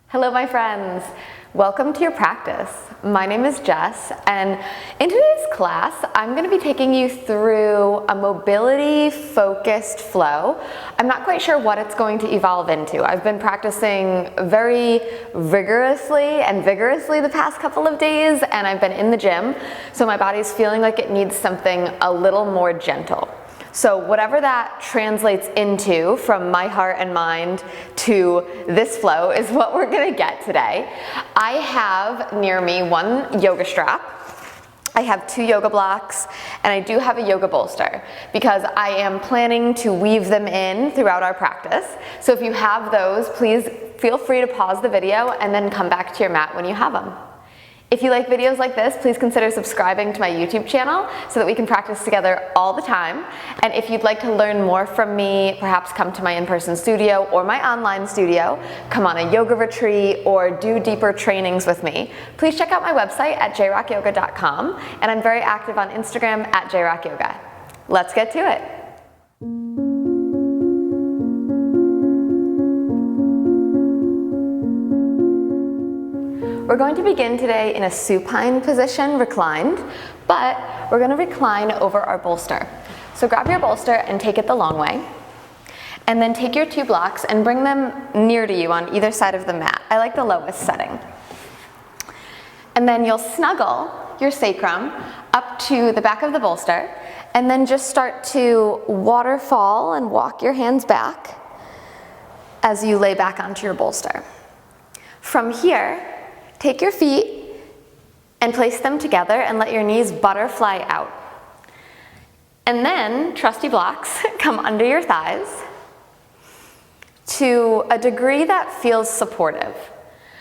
Hello, my friends. Welcome to your practice. My name is Jess, and in today's class, I'm going to be taking you through a mobility-focused flow. I'm not quite sure what it's going to evolve into. I've been practicing very rigorously and vigorously the past couple of days, and I've been in the gym, so my body's feeling like it needs something a little more gentle. So whatever that translates into from my heart and mind to this flow is what we're gonna get today. I have near me one yoga strap, I have 2 yoga blocks, and I do have a yoga bolster because I am planning to weave them in throughout our practice. So if you have those, please feel free to pause the video and then come back to your mat when you have them. If you like videos like this, please consider subscribing to my YouTube channel so that we can practice together all the time. And if you'd like to learn more from me, perhaps come to my in-person studio or my online studio, come on a yoga retreat, or do deeper trainings with me, please check out my website at jrockyoga.com, and I'm very active on Instagram at jrockyoga. Let's get to it. We're going to begin today in a supine position, reclined, but we're going to recline over our bolster. So grab your bolster and take it the long way, and then take your 2 blocks and bring them near to you on either side of the mat. I like the lowest setting. And then you'll snuggle your sacrum up to the back of the bolster, and then just start to waterfall and walk your hands back as you lay back onto your bolster. From here, take your feet and place them together and let your knees butterfly out. And then, trusty blocks, come under your thighs to a degree that feels supportive.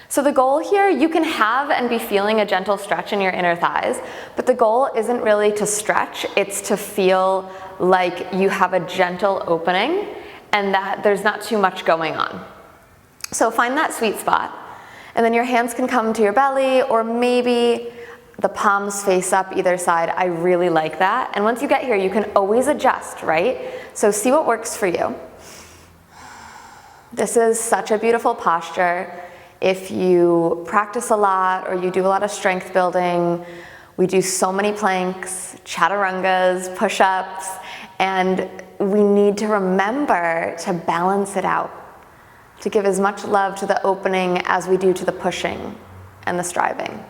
So the goal here, you can have and be feeling a gentle stretch in your inner thighs, but the goal isn't really to stretch, it's to feel like you have a gentle opening and that there's not too much going on. So find that sweet spot. And then your hands can come to your belly, or maybe the palms face up either side. I really like that. And once you get here, you can always adjust, right? So see what works for you. This is such a beautiful posture. If you practice a lot or you do a lot of strength building, we do so many planks, chaturangas, push-ups, and we need to remember to balance it out, to give as much love to the opening as we do to the pushing and the striving.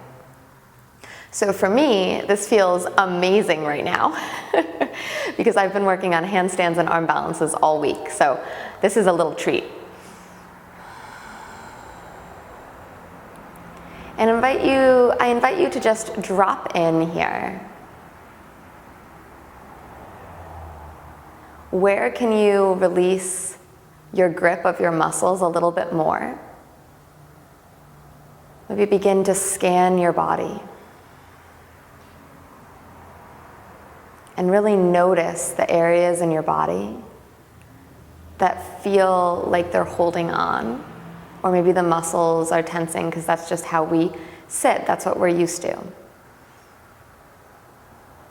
So for me, this feels amazing right now because I've been working on handstands and arm balances all week, so this is a little treat. And I invite you to just drop in here. Where can you release your grip of your muscles a little bit more? Maybe begin to scan your body and really notice the areas in your body that feel like they're holding on, or maybe the muscles are tensing because that's just how we sit, that's what we're used to.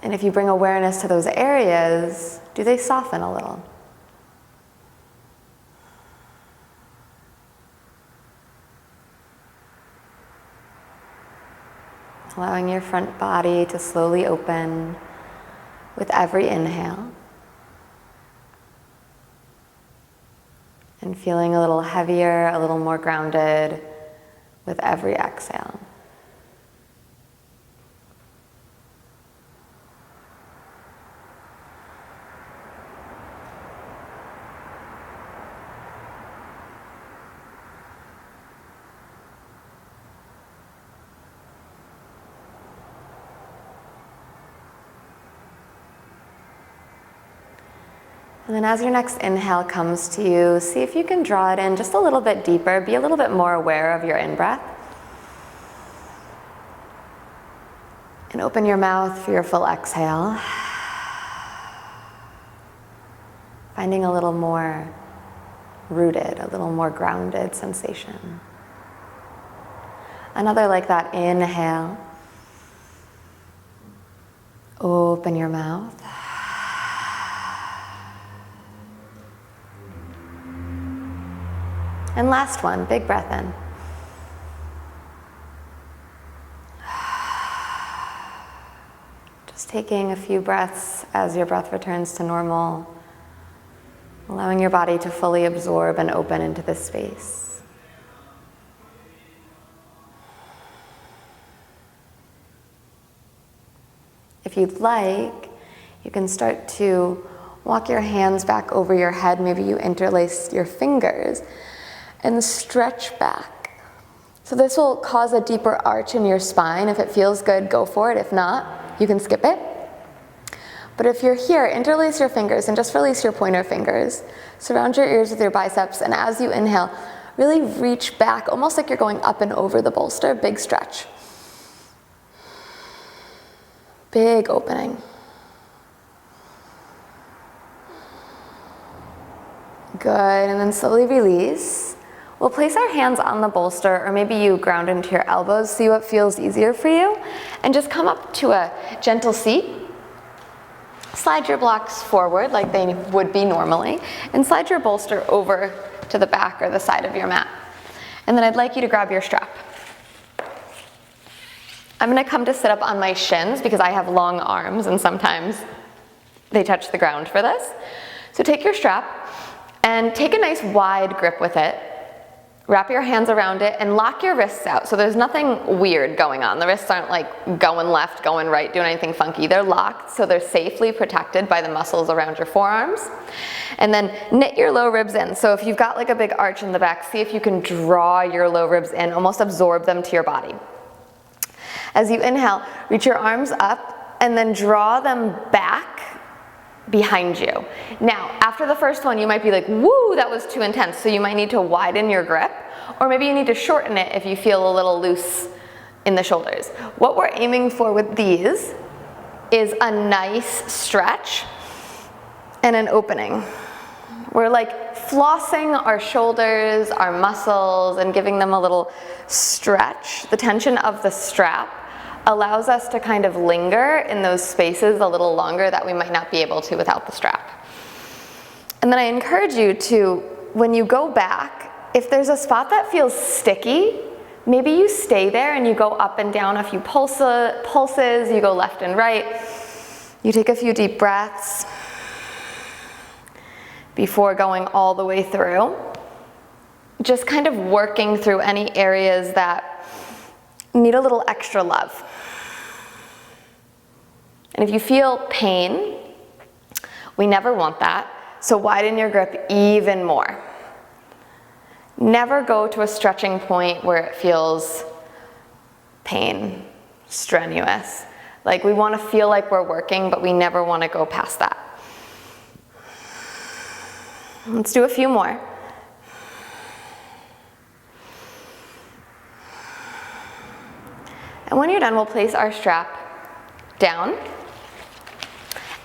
And if you bring awareness to those areas, do they soften a little? Allowing your front body to slowly open with every inhale. And feeling a little heavier, a little more grounded with every exhale. And then as your next inhale comes to you, see if you can draw it in just a little bit deeper. Be a little bit more aware of your in-breath. And open your mouth for your full exhale. Finding a little more rooted, a little more grounded sensation. Another like that, inhale. Open your mouth. And last one, big breath in. taking a few breaths as your breath returns to normal, allowing your body to fully absorb and open into this space. If you'd like, you can start to walk your hands back over your head. Maybe you interlace your fingers and stretch back. So this will cause a deeper arch in your spine. If it feels good, go for it. If not, you can skip it. But if you're here, interlace your fingers and just release your pointer fingers. Surround your ears with your biceps, and as you inhale, really reach back, almost like you're going up and over the bolster. Big stretch. Big opening. Good, and then slowly release. We'll place our hands on the bolster, or maybe you ground into your elbows, see what feels easier for you, and just come up to a gentle seat. Slide your blocks forward like they would be normally, and slide your bolster over to the back or the side of your mat. And then I'd like you to grab your strap. I'm going to come to sit up on my shins because I have long arms and sometimes they touch the ground for this. So take your strap and take a nice wide grip with it. Wrap your hands around it and lock your wrists out. So there's nothing weird going on. The wrists aren't like going left, going right, doing anything funky. They're locked, so they're safely protected by the muscles around your forearms. And then knit your low ribs in. So if you've got like a big arch in the back, see if you can draw your low ribs in, almost absorb them to your body. As you inhale, reach your arms up and then draw them back behind you. Now, after the first one, you might be like, woo, that was too intense. So you might need to widen your grip, or maybe you need to shorten it if you feel a little loose in the shoulders. What we're aiming for with these is a nice stretch and an opening. We're like flossing our shoulders, our muscles, and giving them a little stretch. The tension of the strap allows us to kind of linger in those spaces a little longer that we might not be able to without the strap. And then I encourage you to, when you go back, if there's a spot that feels sticky, maybe you stay there and you go up and down a few pulses, you go left and right, you take a few deep breaths before going all the way through. Just kind of working through any areas that need a little extra love. And if you feel pain, we never want that, so widen your grip even more. Never go to a stretching point where it feels pain, strenuous. Like we want to feel like we're working, but we never want to go past that. Let's do a few more. And when you're done, we'll place our strap down,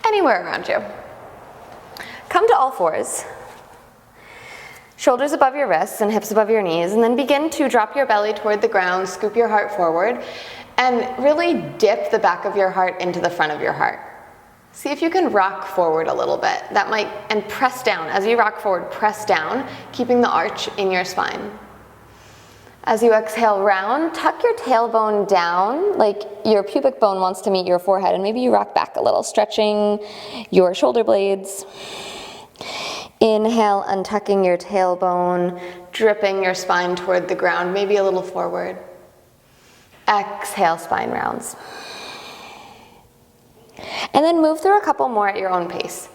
anywhere around you. Come to all fours. Shoulders above your wrists and hips above your knees, and then begin to drop your belly toward the ground, scoop your heart forward, and really dip the back of your heart into the front of your heart. See if you can rock forward a little bit. And press down. As you rock forward, press down, keeping the arch in your spine. As you exhale round, tuck your tailbone down, like your pubic bone wants to meet your forehead, and maybe you rock back a little, stretching your shoulder blades. Inhale, untucking your tailbone, dripping your spine toward the ground, maybe a little forward. Exhale, spine rounds. And then move through a couple more at your own pace.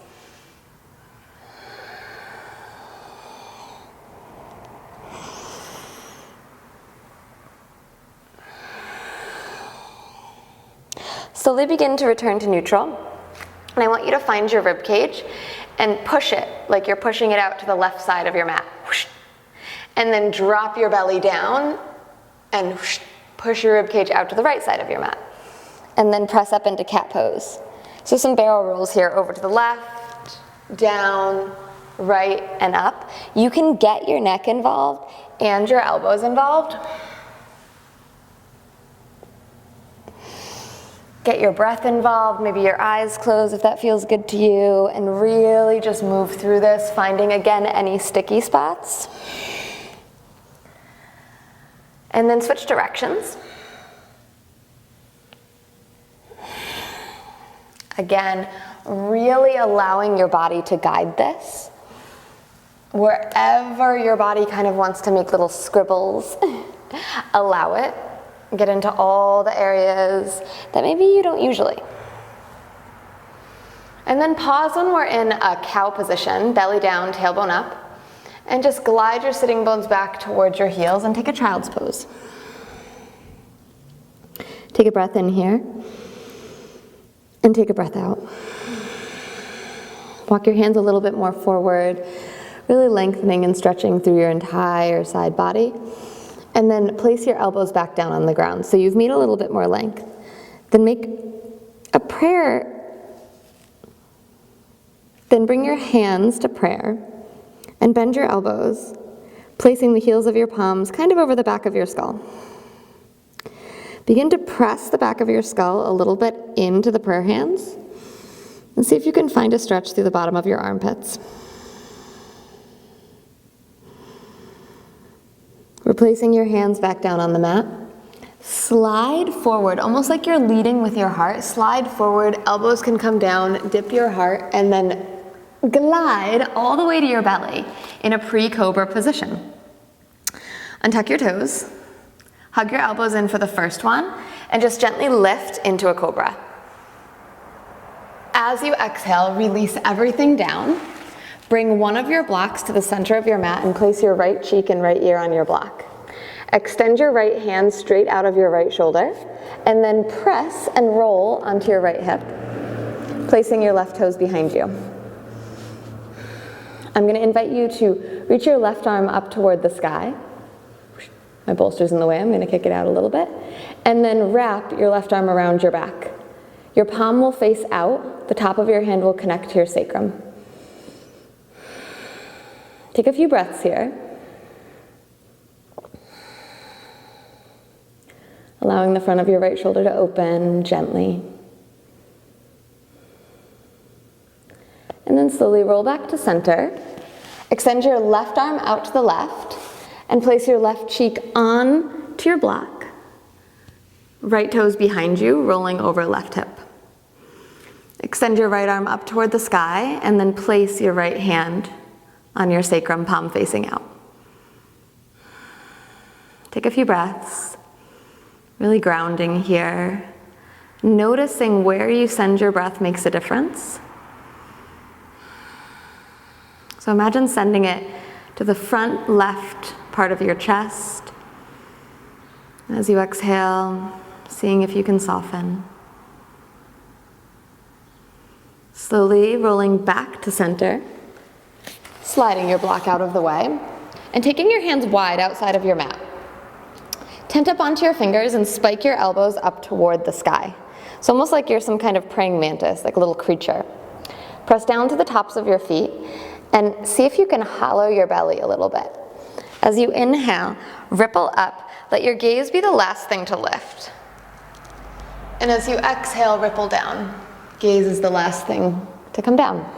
Slowly begin to return to neutral. And I want you to find your rib cage and push it like you're pushing it out to the left side of your mat. And then drop your belly down and push your rib cage out to the right side of your mat. And then press up into cat pose. So some barrel rolls here, over to the left, down, right, and up. You can get your neck involved and your elbows involved. Get your breath involved, maybe your eyes closed if that feels good to you, and really just move through this, finding again any sticky spots. And then switch directions. Again, really allowing your body to guide this. Wherever your body kind of wants to make little scribbles, allow it. Get into all the areas that maybe you don't usually. And then pause when we're in a cow position, belly down, tailbone up, and just glide your sitting bones back towards your heels and take a child's pose. Take a breath in here, and take a breath out. Walk your hands a little bit more forward, really lengthening and stretching through your entire side body. And then place your elbows back down on the ground. So you've made a little bit more length. Then make a prayer. Then bring your hands to prayer and bend your elbows, placing the heels of your palms kind of over the back of your skull. Begin to press the back of your skull a little bit into the prayer hands and see if you can find a stretch through the bottom of your armpits. Replacing your hands back down on the mat. Slide forward, almost like you're leading with your heart. Slide forward, elbows can come down, dip your heart, and then glide all the way to your belly in a pre-cobra position. Untuck your toes, hug your elbows in for the first one, and just gently lift into a cobra. As you exhale, release everything down. Bring one of your blocks to the center of your mat and place your right cheek and right ear on your block. Extend your right hand straight out of your right shoulder, and then press and roll onto your right hip, placing your left toes behind you. I'm going to invite you to reach your left arm up toward the sky. My bolster's in the way, I'm going to kick it out a little bit. And then wrap your left arm around your back. Your palm will face out, the top of your hand will connect to your sacrum. Take a few breaths here. Allowing the front of your right shoulder to open gently. And then slowly roll back to center. Extend your left arm out to the left and place your left cheek on to your block. Right toes behind you, rolling over left hip. Extend your right arm up toward the sky and then place your right hand on your sacrum, palm facing out. Take a few breaths, really grounding here. Noticing where you send your breath makes a difference. So imagine sending it to the front left part of your chest. As you exhale, seeing if you can soften. Slowly rolling back to center. Sliding your block out of the way, and taking your hands wide outside of your mat. Tent up onto your fingers and spike your elbows up toward the sky. It's almost like you're some kind of praying mantis, like a little creature. Press down to the tops of your feet and see if you can hollow your belly a little bit. As you inhale, ripple up. Let your gaze be the last thing to lift. And as you exhale, ripple down. Gaze is the last thing to come down.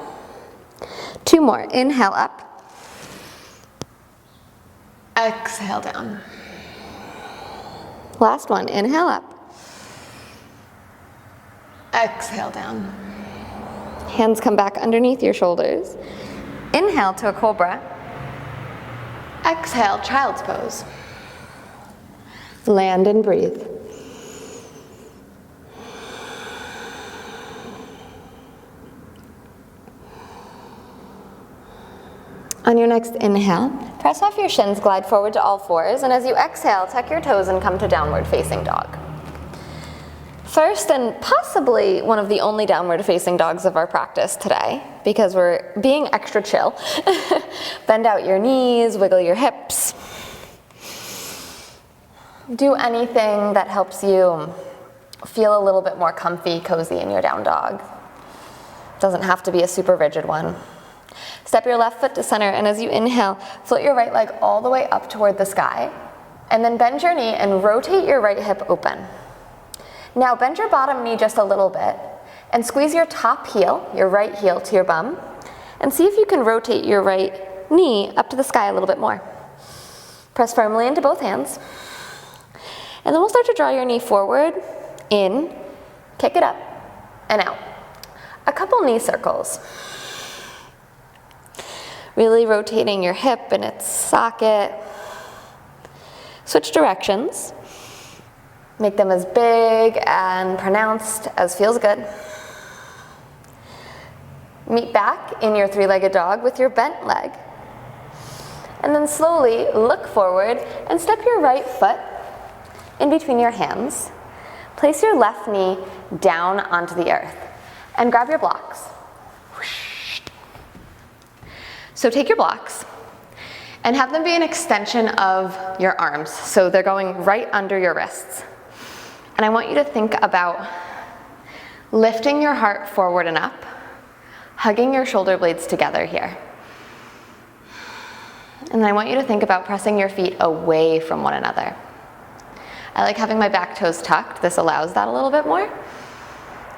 2 more. Inhale up. Exhale down. Last one. Inhale up. Exhale down. Hands come back underneath your shoulders. Inhale to a cobra. Exhale, child's pose. Land and breathe. On your next inhale, press off your shins, glide forward to all fours, and as you exhale, tuck your toes and come to downward facing dog. First, and possibly one of the only downward facing dogs of our practice today, because we're being extra chill. Bend out your knees, wiggle your hips. Do anything that helps you feel a little bit more comfy, cozy in your down dog. Doesn't have to be a super rigid one. Step your left foot to center, and as you inhale, float your right leg all the way up toward the sky, and then bend your knee and rotate your right hip open. Now bend your bottom knee just a little bit, and squeeze your top heel, your right heel, to your bum, and see if you can rotate your right knee up to the sky a little bit more. Press firmly into both hands, and then we'll start to draw your knee forward, in, kick it up, and out. a couple knee circles. Really rotating your hip in its socket. Switch directions. Make them as big and pronounced as feels good. Meet back in your three-legged dog with your bent leg. And then slowly look forward and step your right foot in between your hands. Place your left knee down onto the earth and grab your blocks. So take your blocks and have them be an extension of your arms. So they're going right under your wrists. And I want you to think about lifting your heart forward and up, hugging your shoulder blades together here. And then I want you to think about pressing your feet away from one another. I like having my back toes tucked. This allows that a little bit more.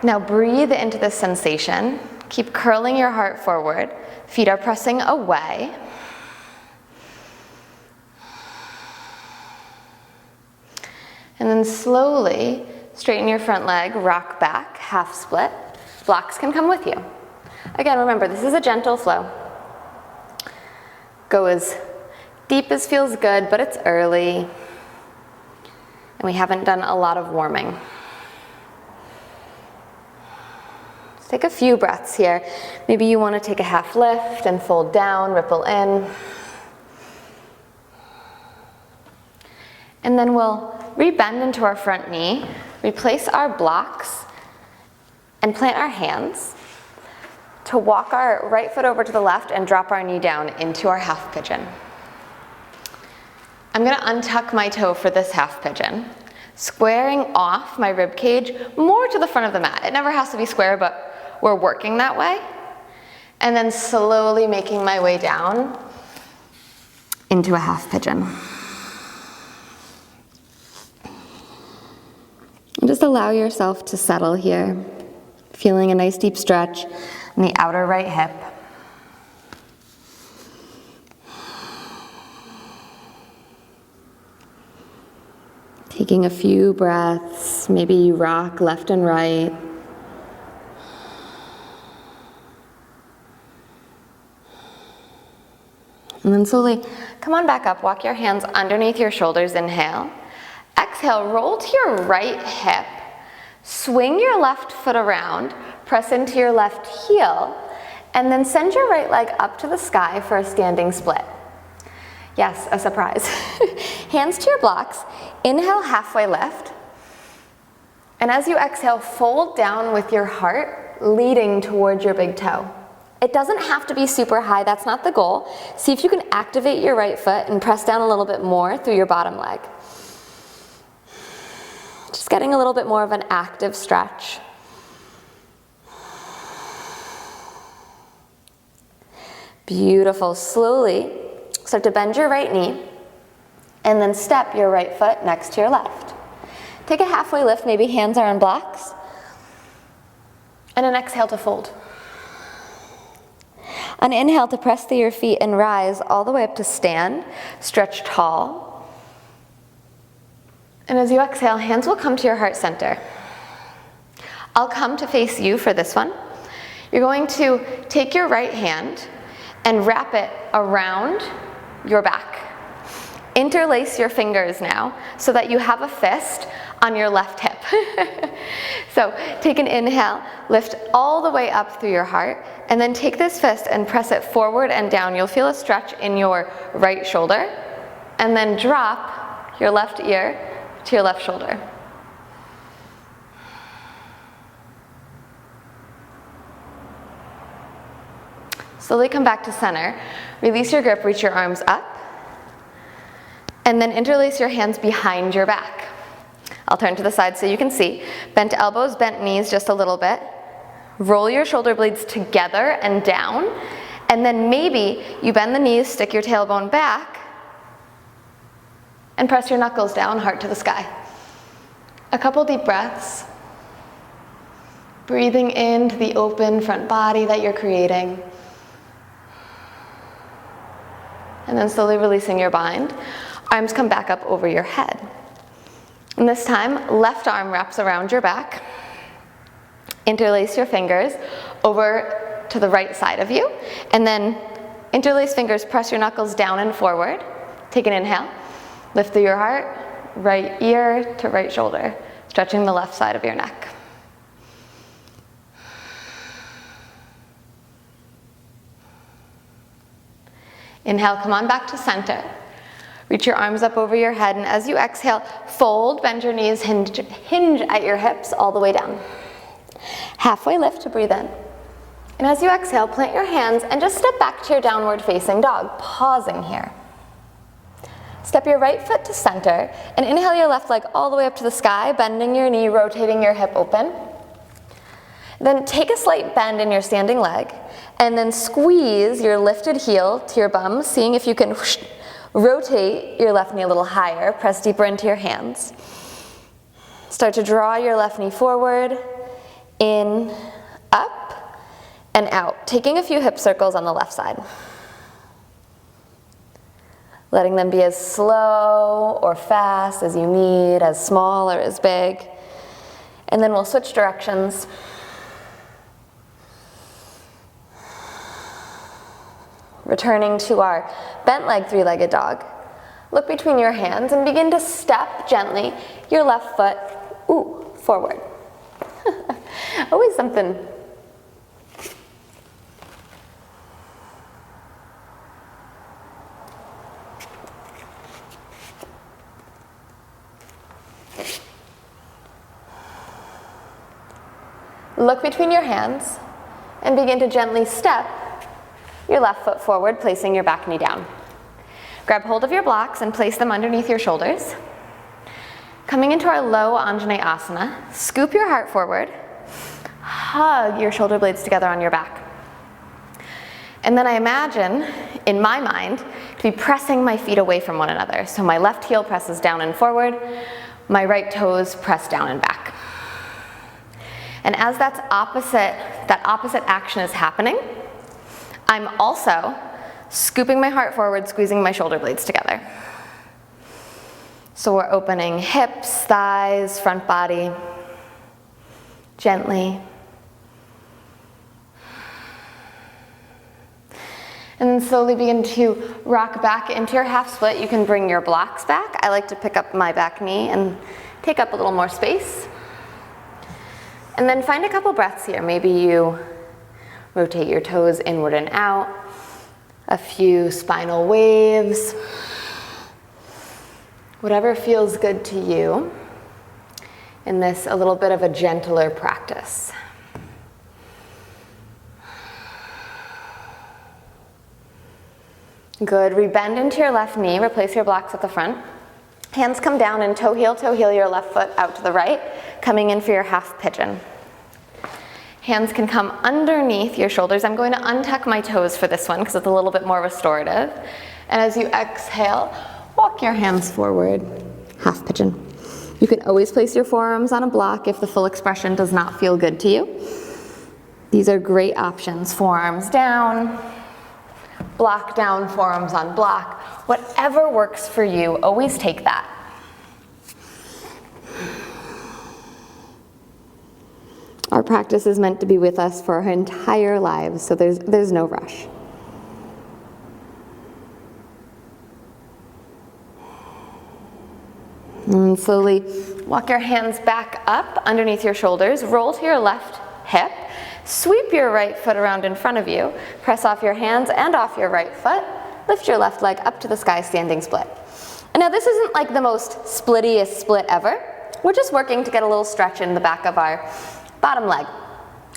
Now breathe into this sensation. Keep curling your heart forward. Feet are pressing away. And then slowly straighten your front leg, rock back, half split. Blocks can come with you. Again, remember, this is a gentle flow. Go as deep as feels good, but it's early. And we haven't done a lot of warming. Let's take a few breaths here. Maybe you want to take a half lift and fold down, ripple in. And then we'll rebend into our front knee, replace our blocks, and plant our hands to walk our right foot over to the left and drop our knee down into our half pigeon. I'm going to untuck my toe for this half pigeon, squaring off my rib cage more to the front of the mat. It never has to be square, but we're working that way. And then slowly making my way down into a half pigeon. And just allow yourself to settle here, feeling a nice deep stretch in the outer right hip. Taking a few breaths, maybe you rock left and right. And then slowly come on back up, walk your hands underneath your shoulders, inhale. Exhale, roll to your right hip, swing your left foot around, press into your left heel, and then send your right leg up to the sky for a standing split. Yes, a surprise. Hands to your blocks, inhale, halfway lift. And as you exhale, fold down with your heart leading towards your big toe. It doesn't have to be super high, that's not the goal. See if you can activate your right foot and press down a little bit more through your bottom leg. Just getting a little bit more of an active stretch. Beautiful. Slowly start to bend your right knee and then step your right foot next to your left. Take a halfway lift, maybe hands are on blocks. And an exhale to fold. An inhale to press through your feet and rise all the way up to stand. Stretch tall. And as you exhale, hands will come to your heart center. I'll come to face you for this one. You're going to take your right hand and wrap it around your back. Interlace your fingers now so that you have a fist on your left hip. So take an inhale, lift all the way up through your heart, and then take this fist and press it forward and down. You'll feel a stretch in your right shoulder, and then drop your left ear to your left shoulder. Slowly come back to center. Release your grip, reach your arms up, and then interlace your hands behind your back. I'll turn to the side so you can see. Bent elbows, bent knees just a little bit. Roll your shoulder blades together and down, and then maybe you bend the knees, stick your tailbone back, and press your knuckles down, heart to the sky. A couple deep breaths. Breathing into the open front body that you're creating. And then slowly releasing your bind. Arms come back up over your head. And this time, left arm wraps around your back. Interlace your fingers over to the right side of you, and then interlace fingers, press your knuckles down and forward. Take an inhale, lift through your heart, right ear to right shoulder, stretching the left side of your neck. Inhale, come on back to center. Reach your arms up over your head, and as you exhale, fold, bend your knees, hinge at your hips all the way down. Halfway lift to breathe in. And as you exhale, plant your hands and just step back to your downward facing dog, pausing here. Step your right foot to center and inhale your left leg all the way up to the sky, bending your knee, rotating your hip open. Then take a slight bend in your standing leg and then squeeze your lifted heel to your bum, seeing if you can rotate your left knee a little higher, press deeper into your hands. Start to draw your left knee forward, in, up, and out, taking a few hip circles on the left side. Letting them be as slow or fast as you need, as small or as big. And then we'll switch directions. Returning to our bent leg, three-legged dog. Look between your hands and begin to step gently your left foot, forward. Always something. Look between your hands and begin to gently step your left foot forward, placing your back knee down. Grab hold of your blocks and place them underneath your shoulders. Coming into our low Anjaneyasana, scoop your heart forward, hug your shoulder blades together on your back. And then I imagine, in my mind, to be pressing my feet away from one another. So my left heel presses down and forward, my right toes press down and back. And as that opposite action is happening, I'm also scooping my heart forward, squeezing my shoulder blades together. So we're opening hips, thighs, front body, gently. And then slowly begin to rock back into your half split. You can bring your blocks back. I like to pick up my back knee and take up a little more space. And then find a couple breaths here. Maybe you rotate your toes inward and out. A few spinal waves. Whatever feels good to you in this a little bit of a gentler practice. Good, rebend into your left knee, replace your blocks at the front. Hands come down and toe heel your left foot out to the right, coming in for your half pigeon. Hands can come underneath your shoulders. I'm going to untuck my toes for this one because it's a little bit more restorative. And as you exhale, walk your hands forward, half pigeon. You can always place your forearms on a block if the full expression does not feel good to you. These are great options. Forearms down, block down, forearms on block. Whatever works for you, always take that. Our practice is meant to be with us for our entire lives, so there's no rush. And slowly walk your hands back up underneath your shoulders, roll to your left hip, sweep your right foot around in front of you, press off your hands and off your right foot, lift your left leg up to the sky, standing split. And now this isn't like the most splittiest split ever. We're just working to get a little stretch in the back of our bottom leg.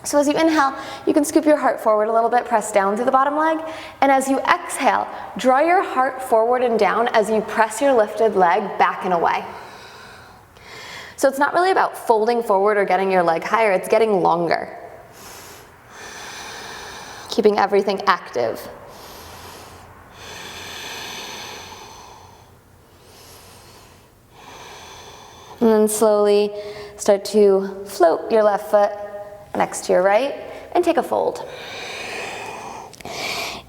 So as you inhale, you can scoop your heart forward a little bit, press down through the bottom leg, and as you exhale, draw your heart forward and down as you press your lifted leg back and away. So it's not really about folding forward or getting your leg higher, it's getting longer. Keeping everything active. And then slowly start to float your left foot next to your right and take a fold.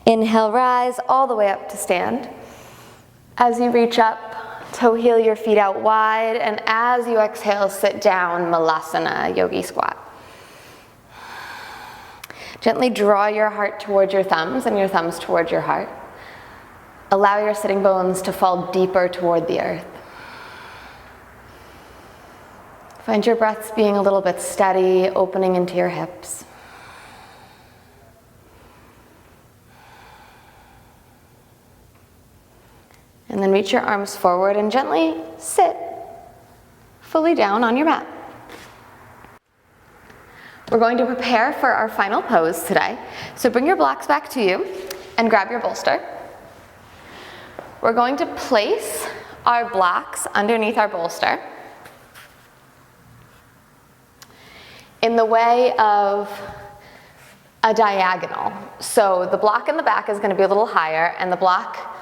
Inhale, rise all the way up to stand. As you reach up, toe heel your feet out wide, and as you exhale, sit down, Malasana, yogi squat. Gently draw your heart towards your thumbs and your thumbs towards your heart. Allow your sitting bones to fall deeper toward the earth. Find your breaths being a little bit steady, opening into your hips. And then reach your arms forward and gently sit fully down on your mat. We're going to prepare for our final pose today. So bring your blocks back to you and grab your bolster. We're going to place our blocks underneath our bolster in the way of a diagonal. So the block in the back is going to be a little higher and the block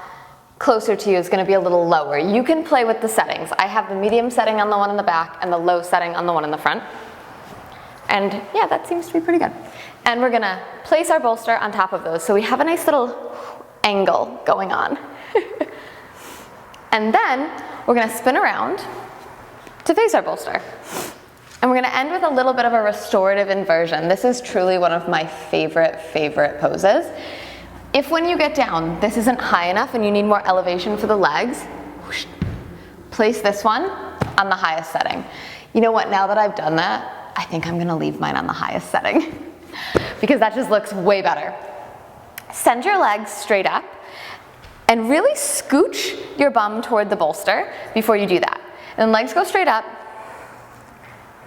closer to you is going to be a little lower. You can play with the settings. I have the medium setting on the one in the back and the low setting on the one in the front. And yeah, that seems to be pretty good. And we're going to place our bolster on top of those. So we have a nice little angle going on. And then we're going to spin around to face our bolster. And we're going to end with a little bit of a restorative inversion. This is truly one of my favorite poses. If when you get down, this isn't high enough and you need more elevation for the legs, whoosh, place this one on the highest setting. You know what, now that I've done that, I think I'm gonna leave mine on the highest setting because that just looks way better. Send your legs straight up and really scooch your bum toward the bolster before you do that. And then legs go straight up,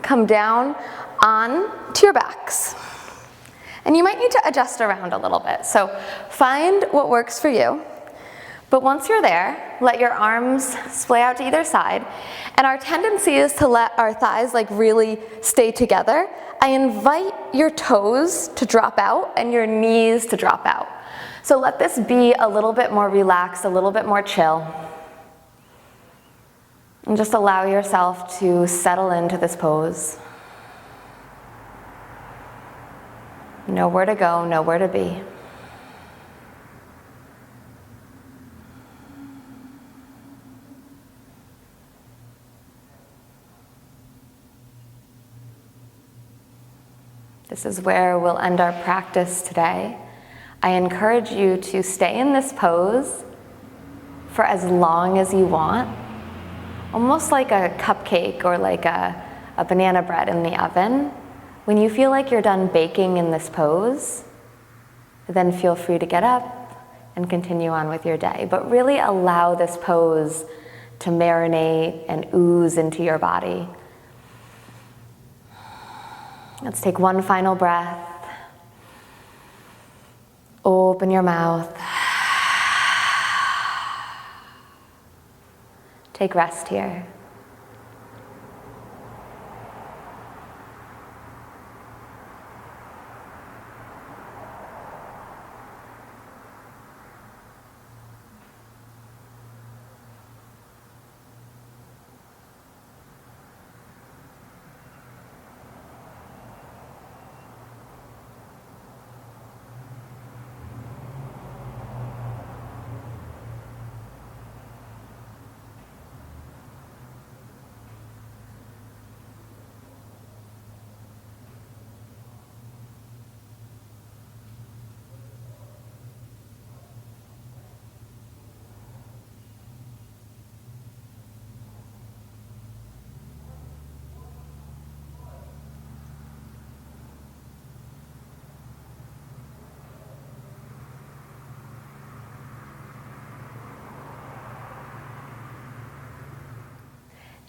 come down on to your backs. And you might need to adjust around a little bit. So find what works for you. But once you're there, let your arms splay out to either side. And our tendency is to let our thighs like really stay together. I invite your toes to drop out and your knees to drop out. So let this be a little bit more relaxed, a little bit more chill. And just allow yourself to settle into this pose. Know where to go, know where to be. This is where we'll end our practice today. I encourage you to stay in this pose for as long as you want, almost like a cupcake or like a banana bread in the oven. When you feel like you're done baking in this pose, then feel free to get up and continue on with your day. But really allow this pose to marinate and ooze into your body. Let's take one final breath. Open your mouth. Take rest here.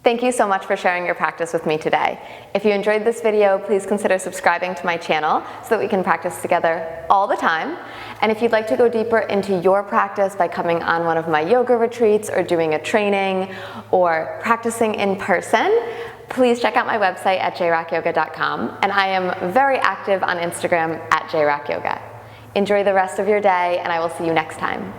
Thank you so much for sharing your practice with me today. If you enjoyed this video, please consider subscribing to my channel so that we can practice together all the time. And if you'd like to go deeper into your practice by coming on one of my yoga retreats or doing a training or practicing in person, please check out my website at jrockyoga.com. And I am very active on Instagram at jrockyoga. Enjoy the rest of your day, and I will see you next time.